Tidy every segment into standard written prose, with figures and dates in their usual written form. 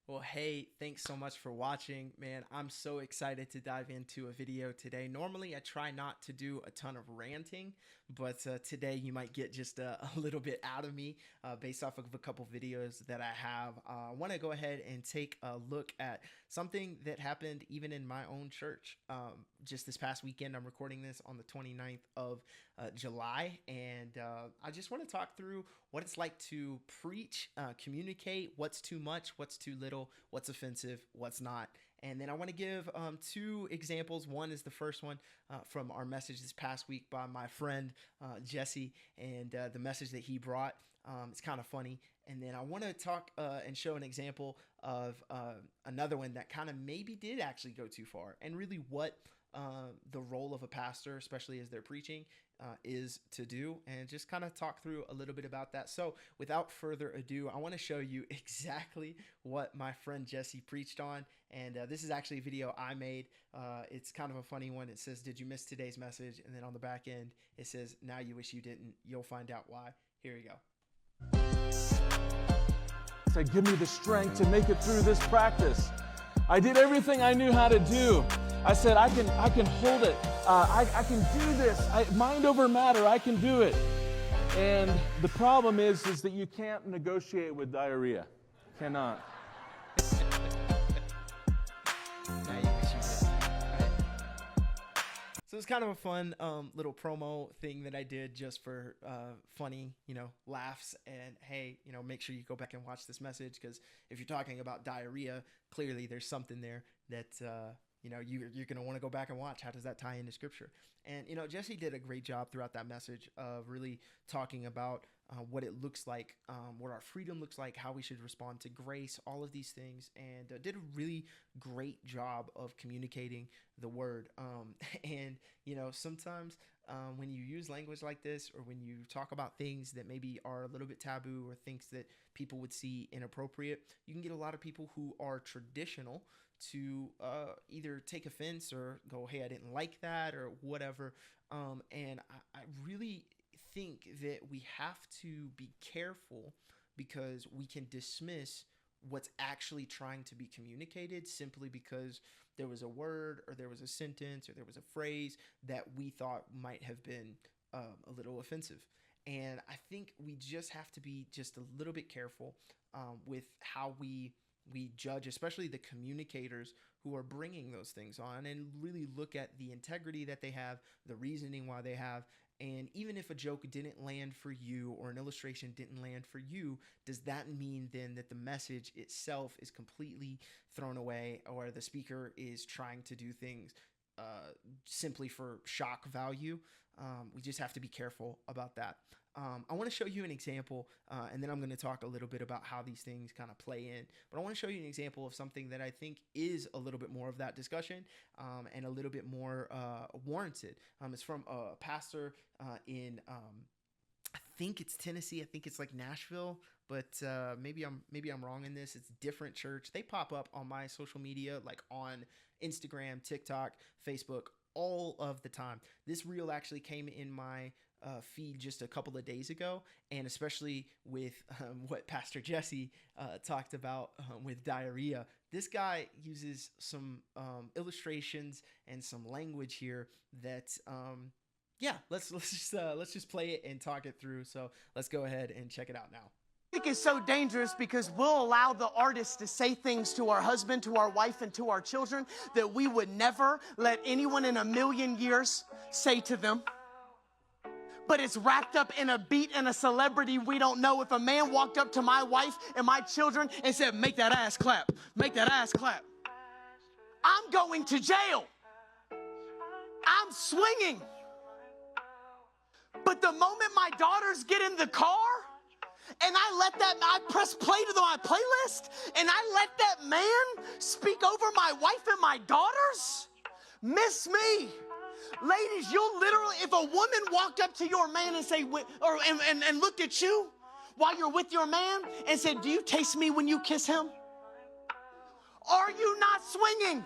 Well, hey, thanks so much for watching, man. I'm so excited to dive into a video today. Normally, I try not to do a ton of ranting, but today you might get just a little bit out of me based off of a couple videos that I have. I want to go ahead and take a look at something that happened even in my own church. Just this past weekend, I'm recording this on the 29th of July, and I just want to talk through what it's like to preach, communicate, what's too much, what's too little, what's offensive, what's not. And then I want to give two examples. One is the first one from our message this past week by my friend Jesse, and the message that he brought. It's kind of funny. And then I want to talk and show an example of another one that kind of maybe did actually go too far, and really what the role of a pastor, especially as they're preaching, is to do, and just kind of talk through a little bit about that. So without further ado, I want to show you exactly what my friend Jesse preached on. And this is actually a video I made. It's kind of a funny one. It says, "Did you miss today's message?" And then on the back end, it says, "Now you wish you didn't. You'll find out why." Here we go. Said, "Give me the strength to make it through this practice." I did everything I knew how to do. I said, I can hold it. I can do this. Mind over matter, I can do it. And the problem is that you can't negotiate with diarrhea. Cannot. So it's kind of a fun little promo thing that I did just for funny, laughs. And hey, make sure you go back and watch this message, because if you're talking about diarrhea, clearly there's something there that you're going to want to go back and watch. How does that tie into scripture? And Jesse did a great job throughout that message of really talking about what it looks like, what our freedom looks like, how we should respond to grace, all of these things, and did a really great job of communicating the word. And sometimes when you use language like this, or when you talk about things that maybe are a little bit taboo, or things that people would see inappropriate, you can get a lot of people who are traditional to either take offense or go, "Hey, I didn't like that," or whatever. And I really think that we have to be careful, because we can dismiss what's actually trying to be communicated simply because there was a word, or there was a sentence, or there was a phrase that we thought might have been a little offensive. And I think we just have to be just a little bit careful with how we judge, especially the communicators who are bringing those things on, and really look at the integrity that they have, the reasoning why they have. And even if a joke didn't land for you, or an illustration didn't land for you, does that mean then that the message itself is completely thrown away, or the speaker is trying to do things simply for shock value? We just have to be careful about that. I want to show you an example, and then I'm going to talk a little bit about how these things kind of play in. But I want to show you an example of something that I think is a little bit more of that discussion, and a little bit more warranted. It's from a pastor in, I think it's Tennessee. I think it's like Nashville, but maybe I'm wrong in this. It's a different church. They pop up on my social media, like on Instagram, TikTok, Facebook, all of the time. This reel actually came in my feed just a couple of days ago, and especially with what Pastor Jesse talked about with diarrhea. This guy uses some illustrations and some language here that let's just play it and talk it through. So let's go ahead and check it out now. Music is so dangerous because we'll allow the artist to say things to our husband, to our wife, and to our children that we would never let anyone in a million years say to them. But it's wrapped up in a beat and a celebrity we don't know. If a man walked up to my wife and my children and said, "Make that ass clap, make that ass clap," I'm going to jail. I'm swinging. But the moment my daughters get in the car, and I press play to my playlist, and I let that man speak over my wife and my daughters, miss me. Ladies, you'll literally, if a woman walked up to your man and say, and looked at you while you're with your man and said, "Do you taste me when you kiss him?" Are you not swinging?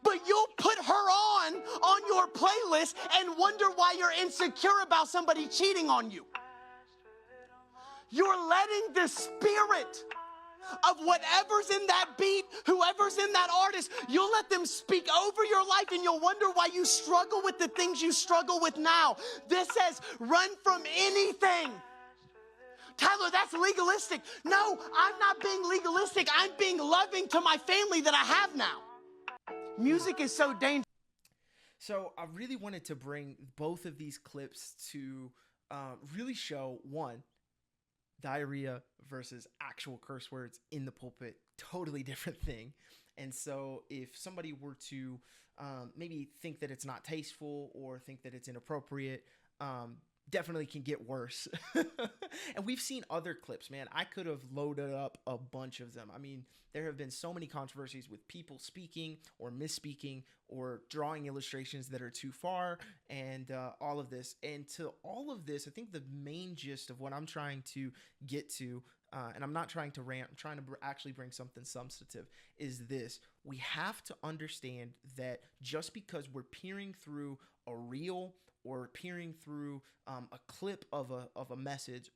But you'll put her on your playlist and wonder why you're insecure about somebody cheating on you. You're letting the Spirit of whatever's in that beat, whoever's in that artist. You'll let them speak over your life, and you'll wonder why you struggle with the things you struggle with now. This says, run from anything. Tyler, that's legalistic. No, I'm not being legalistic. I'm being loving to my family that I have now. Music is so dangerous. So I really wanted to bring both of these clips to really show, one, diarrhea versus actual curse words in the pulpit, totally different thing. And so if somebody were to maybe think that it's not tasteful or think that it's inappropriate, definitely can get worse. And we've seen other clips, man. I could have loaded up a bunch of them. I mean, there have been so many controversies with people speaking or misspeaking or drawing illustrations that are too far, and all of this. And to all of this, I think the main gist of what I'm trying to get to, and I'm not trying to rant, I'm trying to actually bring something substantive, is this. We have to understand that just because we're peering through a reel or peering through a clip of a message,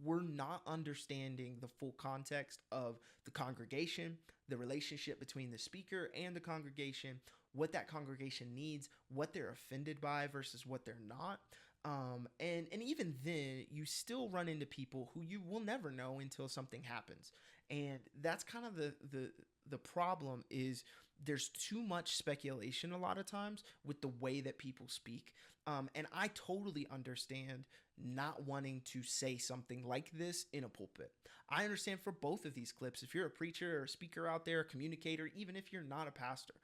we're not understanding the full context of the congregation, the relationship between the speaker and the congregation, what that congregation needs, what they're offended by versus what they're not. And even then, you still run into people who you will never know until something happens. And that's kind of the problem, is there's too much speculation a lot of times with the way that people speak. And I totally understand not wanting to say something like this in a pulpit. I understand for both of these clips, if you're a preacher or a speaker out there, a communicator, even if you're not a pastor,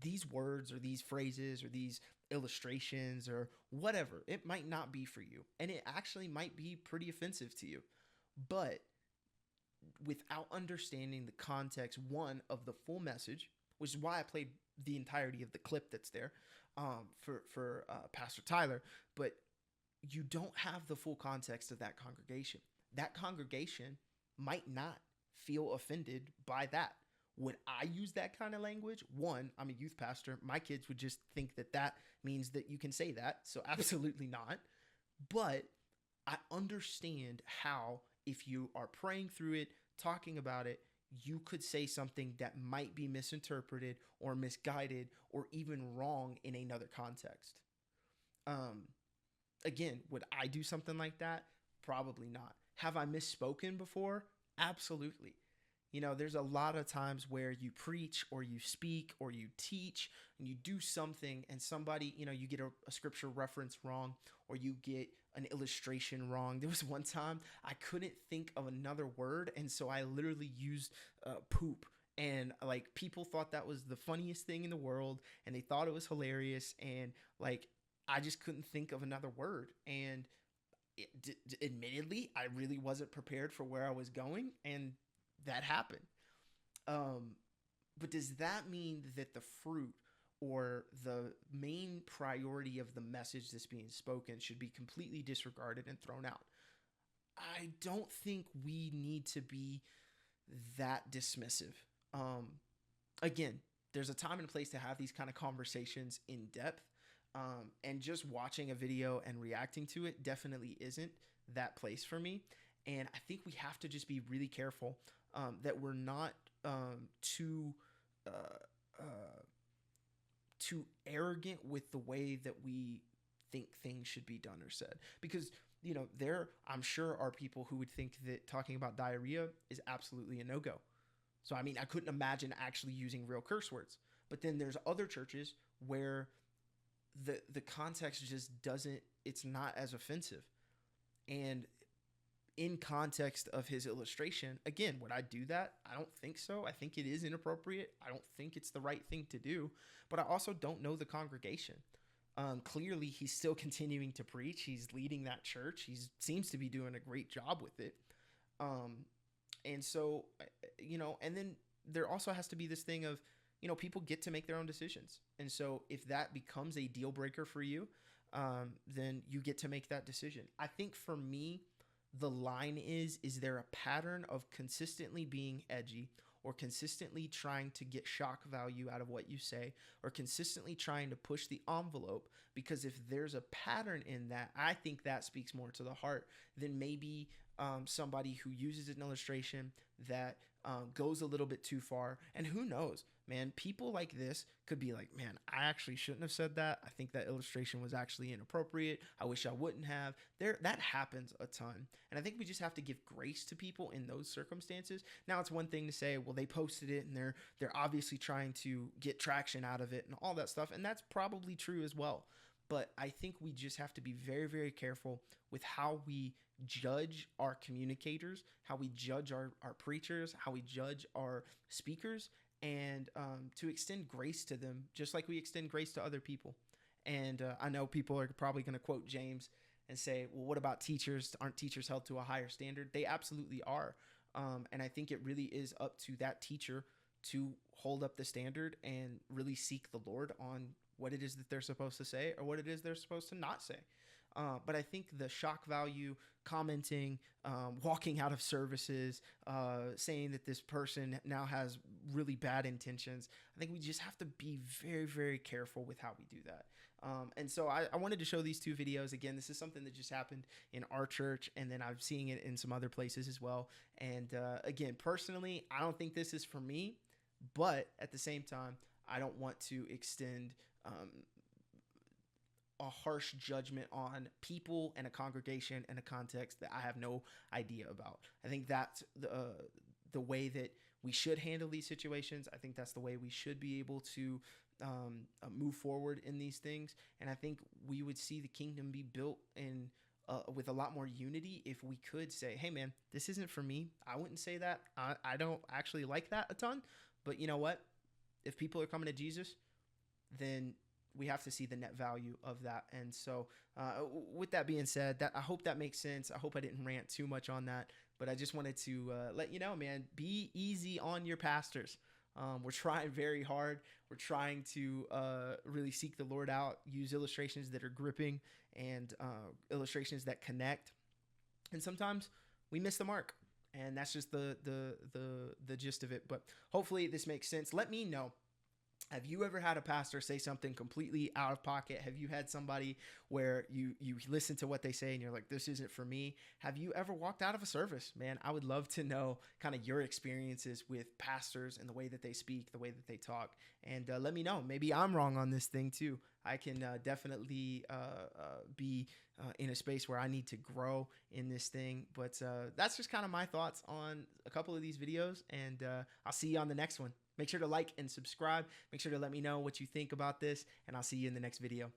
these words or these phrases or these illustrations or whatever, it might not be for you. And it actually might be pretty offensive to you. But without understanding the context, one, of the full message, which is why I played the entirety of the clip that's there for Pastor Tyler, but you don't have the full context of that congregation. That congregation might not feel offended by that. Would I use that kind of language? One, I'm a youth pastor. My kids would just think that that means that you can say that. So absolutely not. But I understand how, if you are praying through it, talking about it, you could say something that might be misinterpreted or misguided or even wrong in another context. Again, would I do something like that? Probably not. Have I misspoken before? Absolutely. You know, there's a lot of times where you preach or you speak or you teach and you do something and somebody, you know, you get a scripture reference wrong or you get an illustration wrong. There was one time I couldn't think of another word, and so I literally used poop. And like, people thought that was the funniest thing in the world and they thought it was hilarious. And like, I just couldn't think of another word. And admittedly, I really wasn't prepared for where I was going, and that happened. But does that mean that the fruit or the main priority of the message that's being spoken should be completely disregarded and thrown out? I don't think we need to be that dismissive. Again, there's a time and place to have these kind of conversations in depth. And just watching a video and reacting to it definitely isn't that place for me. And I think we have to just be really careful that we're not too arrogant with the way that we think things should be done or said. Because, you know, there, I'm sure, are people who would think that talking about diarrhea is absolutely a no-go. So, I mean, I couldn't imagine actually using real curse words. But then there's other churches where the context just doesn't, it's not as offensive. And in context of his illustration, again, would I do that? I don't think so. I think it is inappropriate. I don't think it's the right thing to do. But I also don't know the congregation. Clearly, he's still continuing to preach. He's leading that church. He seems to be doing a great job with it. And so, you know, and then there also has to be this thing of, you know, people get to make their own decisions. And so if that becomes a deal breaker for you, then you get to make that decision. I think for me, the line is there a pattern of consistently being edgy or consistently trying to get shock value out of what you say or consistently trying to push the envelope? Because if there's a pattern in that, I think that speaks more to the heart than maybe somebody who uses an illustration that goes a little bit too far. And who knows, man, people like this could be like, man, I actually shouldn't have said that. I think that illustration was actually inappropriate. I wish I wouldn't have. That happens a ton. And I think we just have to give grace to people in those circumstances. Now, it's one thing to say, well, they posted it and they're obviously trying to get traction out of it and all that stuff. And that's probably true as well. But I think we just have to be very, very careful with how we judge our communicators, how we judge our preachers, how we judge our speakers, and to extend grace to them, just like we extend grace to other people. And I know people are probably going to quote James and say, well, what about teachers? Aren't teachers held to a higher standard? They absolutely are. And I think it really is up to that teacher to hold up the standard and really seek the Lord on what it is that they're supposed to say or what it is they're supposed to not say. But I think the shock value, commenting, walking out of services, saying that this person now has really bad intentions, I think we just have to be very, very careful with how we do that. And so I wanted to show these two videos. Again, this is something that just happened in our church, and then I'm seeing it in some other places as well. And again, personally, I don't think this is for me, but at the same time, I don't want to extend a harsh judgment on people and a congregation and a context that I have no idea about. I think that's the way that we should handle these situations. I think that's the way we should be able to move forward in these things. And I think we would see the kingdom be built in with a lot more unity if we could say, hey, man, this isn't for me. I wouldn't say that. I don't actually like that a ton. But you know what? If people are coming to Jesus, then we have to see the net value of that. And so with that being said, I hope that makes sense. I hope I didn't rant too much on that, but I just wanted to let you know, man, be easy on your pastors. We're trying very hard. We're trying to really seek the Lord out, use illustrations that are gripping and illustrations that connect. And sometimes we miss the mark, and that's just the gist of it. But hopefully this makes sense. Let me know. Have you ever had a pastor say something completely out of pocket? Have you had somebody where you listen to what they say and you're like, this isn't for me? Have you ever walked out of a service? Man, I would love to know kind of your experiences with pastors and the way that they speak, the way that they talk. And let me know. Maybe I'm wrong on this thing too. I can definitely be in a space where I need to grow in this thing. But that's just kind of my thoughts on a couple of these videos. And I'll see you on the next one. Make sure to like and subscribe. Make sure to let me know what you think about this, and I'll see you in the next video.